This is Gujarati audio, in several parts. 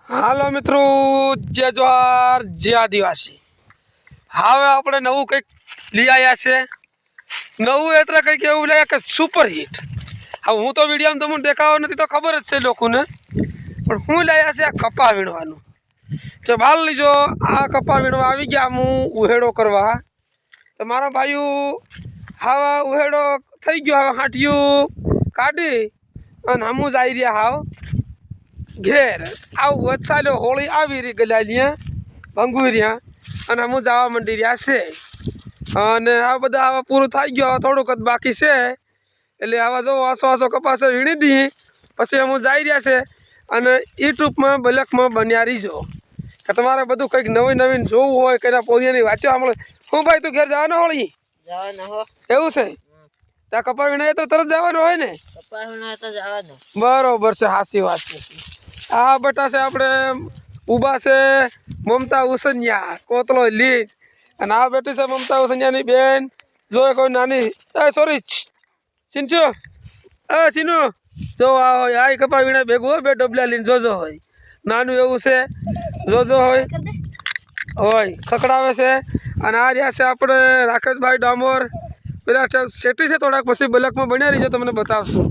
હાલો મિત્રો, જય જોહાર, જય આદિવાસી। હવે આપણે નવું કંઈક લઈ આવ્યા છે। નવું એટલે કંઈક એવું લાગે કે સુપર હિટ। હવે હું તો વિડીયોમાં તમને દેખાવો નથી તો ખબર જ છે લોકોને, પણ હું લાવ્યા છે આ કપા વીણવાનું। કે બાલ લીજો આ કપા વીણવા આવી ગયા હું ઉહેડો કરવા। તો મારા ભાઈઓ હવે ઉહેડો થઈ ગયો, હવે હાંટિયું કાઢી અને હમું જ આવી રહ્યા હાવ ઘેર। આવું વચાલ્યો હોળી આવી રહી ગલાલિયા ભંગુરિયા અને અમુક જવા મંડી રહ્યા છે। અને આ બધા હવે પૂરું થઈ ગયો, હવે થોડુંક જ બાકી છે। એટલે આવા જો વાસો વાસો કપાસ વીણી દી પછી અમુક જઈ રહ્યા છે। અને યુટ્યુબમાં બ્લોગમાં બન્યા રહીજો કે તમારે બધું કંઈક નવીન નવીન જોવું હોય કે પોરિયાની વાંચો સાંભળે। હું ભાઈ તું ઘેર જવાનો હોળી એવું છે? ત્યાં કપા વીણાય તો તરત જવાનું હોય ને? બરોબર છે, સાચી વાત છે। આ બેટા છે આપણે ઊભા છે મમતા ઉસન્યા કોતલો લીટ, અને આ બેટી છે મમતા ઉસન્યાની બેન। જો કોઈ નાની સોરી સિંચુ સિનુ જો આ કપા વીણા ભેગું હોય, બે ડબલા લઈને જોજો હોય નાનું એવું છે જોજો હોય ખકડાવે છે। અને આ રહ્યા છે આપણે રાકેશભાઈ ડામોર, પેલા શેઠી છે થોડાક પછી બ્લોકમાં બન્યા રહીજો તમને બતાવશું।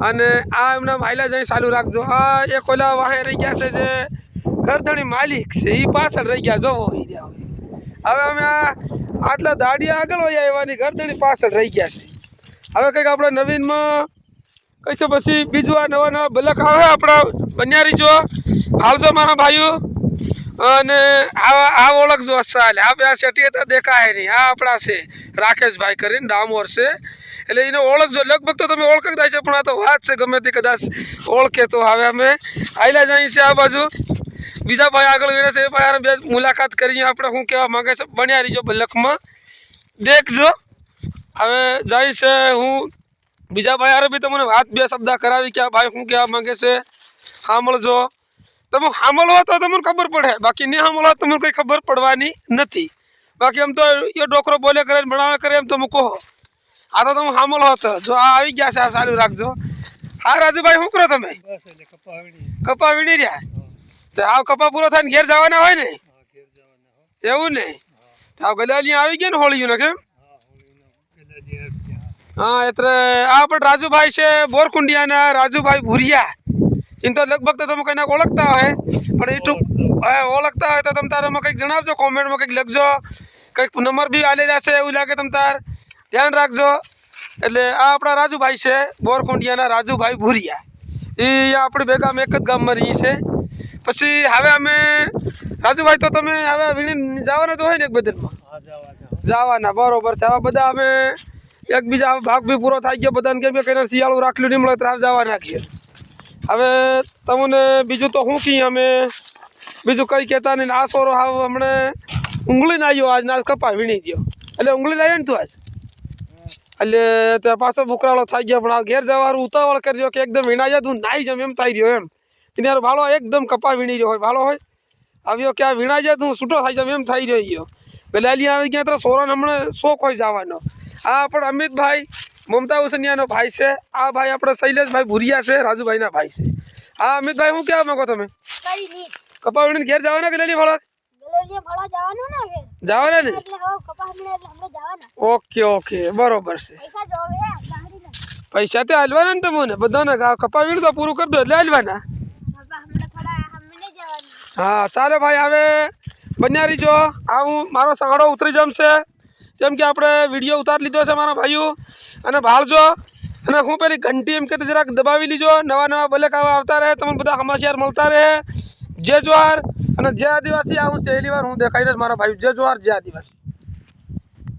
અને આ એમના માયલા જઈ ચાલુ રાખજો। આ એક ઓલા વાહે રહી ગયા છે જે ઘરધણી માલિક છે એ પાછળ રહી ગયા જોવો। હવે અમે આટલા દાડિયા આગળ હોય એવાની ઘરધણી પાછળ રહી ગયા છે। હવે કંઈક આપણે નવીનમાં કંઈ છે પછી બીજું આ નવા નવા બ્લોક આવે આપણા બન્યા રહીજો આવજો મારા ભાઈઓ। અને આ ઓળખજો ચાલે આ બે શેઠી તો દેખાય નહીં, આ આપણા છે રાકેશભાઈ કરીને ડામોર છે, એટલે એને ઓળખજો। લગભગ તો તમે ઓળખતા જાય છે, પણ આ તો વાત છે ગમે તે કદાચ ઓળખે તો। હવે અમે આયલા જઈએ છીએ આ બાજુ, બીજા ભાઈ આગળ ગયેલા છે એ ભાઈ બે મુલાકાત કરીએ આપણે શું કહેવા માંગે છે બન્યા રહીજો બ્લોકમાં દેખજો। હવે જાય છે હું બીજા ભાઈ હારે બી તમને વાત બે શબ્દ કરાવી કે આ ભાઈ શું કહેવા માંગે છે સાંભળજો। તમે સાંભળો તો તમને ખબર પડે, બાકી નહીં સાંભળો તમને કંઈ ખબર પડવાની નથી। બાકી એમ તો એ ડોકરો બોલે કરે ભણાવે કરે એમ તમે કહો, આ તો તમે સાંભળો હતો। જો આ આવી ગયા છે ચાલુ રાખજો। હા રાજુભાઈ શું કરો તમે? કપા વીણી રહ્યા તો આ કપા પૂરો થાય ને ઘેર જવાના હોય ને એવું ને? આ ગલાલિયા આવી ગયા ને હોળીયું ને કેમ? હા એટલે આ પણ રાજુભાઈ છે બોરકુંડિયાના રાજુભાઈ ભુરિયા। એમ તો લગભગ તો તમે કંઈને ઓળખતા હોય, પણ યુટ્યુબ ઓળખતા હોય તો તમે તારામાં કંઈક જણાવજો, કોમેન્ટમાં કંઈક લખજો, કંઈક નંબર બી આલેલા છે એવું લાગે તમે તાર ધ્યાન રાખજો। એટલે આ આપણા રાજુભાઈ છે બોરકુંડિયાના રાજુભાઈ ભુરિયા, એ આપણી ભેગામાં એક જ ગામમાં રહી છે। પછી હવે અમે રાજુભાઈ તો તમે હવે વીણી જવાના તો હોય ને એક બદલમાં જવાના બરોબર છે। હવે બધા અમે એકબીજા ભાગ બી પૂરો થઈ ગયો બધાને, કેમ કે કઈ શિયાળું રાખલું નહીં મળે તો જવાના છીએ। હવે તમને બીજું તો શું કહીએ અમે, બીજું કંઈ કહેતા નહીં। આ સોરો હાવ હમણાં ઊંઘળીને આવ્યો આજ ના કપા વીણી ગયો, એટલે ઊંઘળી લાવ્યો ને તું આજ, એટલે ત્યાં પાછો ભૂકરાળો થઈ ગયો। પણ આ ઘેર જવાનું ઉતાવળ કર્યો કે એકદમ વીણા જાય તું નાઈ જમ એમ થઈ રહ્યો એમ, એને ભાળો એકદમ કપા વીણી રહ્યો હોય ભાળો હોય આવ્યો કે આ વીણા જાય તું છૂટો થઈ જાવ એમ થઈ રહ્યો। ગલાલિયા આવી ગયા તો સોરાને હમણાં શોખ હોય જવાનો। આ પણ અમિતભાઈ મમતા ઉસન્યાનો ભાઈ છે, આ ભાઈ આપણે શૈલેષભાઈ ભુરિયા છે રાજુભાઈના ભાઈ છે। હા અમિતભાઈ શું કહેવા માંગો તમે? કપા વીણીને ઘેર જવાના કે લેલી ભાળો જવાના ને? ઓકે ઓકે બરોબર છે, પૈસા તો હાલવાના ને તમને બધાને કપા વીણ તો પૂરું કરી દો એટલે હાલવાના। હા ચાલે ભાઈ હવે બન્યા રહીજો। આ હું મારો સાંગડો ઉતરી જમશે કેમ કે આપણે વિડીયો ઉતાર લીધો છે મારા ભાઈઓ, અને ભાળજો। અને હું પેલી ઘંટી એમ કે જરાક દબાવી લીજો, નવા નવા બ્લોક આવતા રહે, તમને બધા સમાચાર મળતા રહે। જય જોહાર અને જય આદિવાસી। આવું પહેલી વાર હું દેખાઈ દઈશ મારા ભાઈ, જય જોહાર જય આદિવાસી।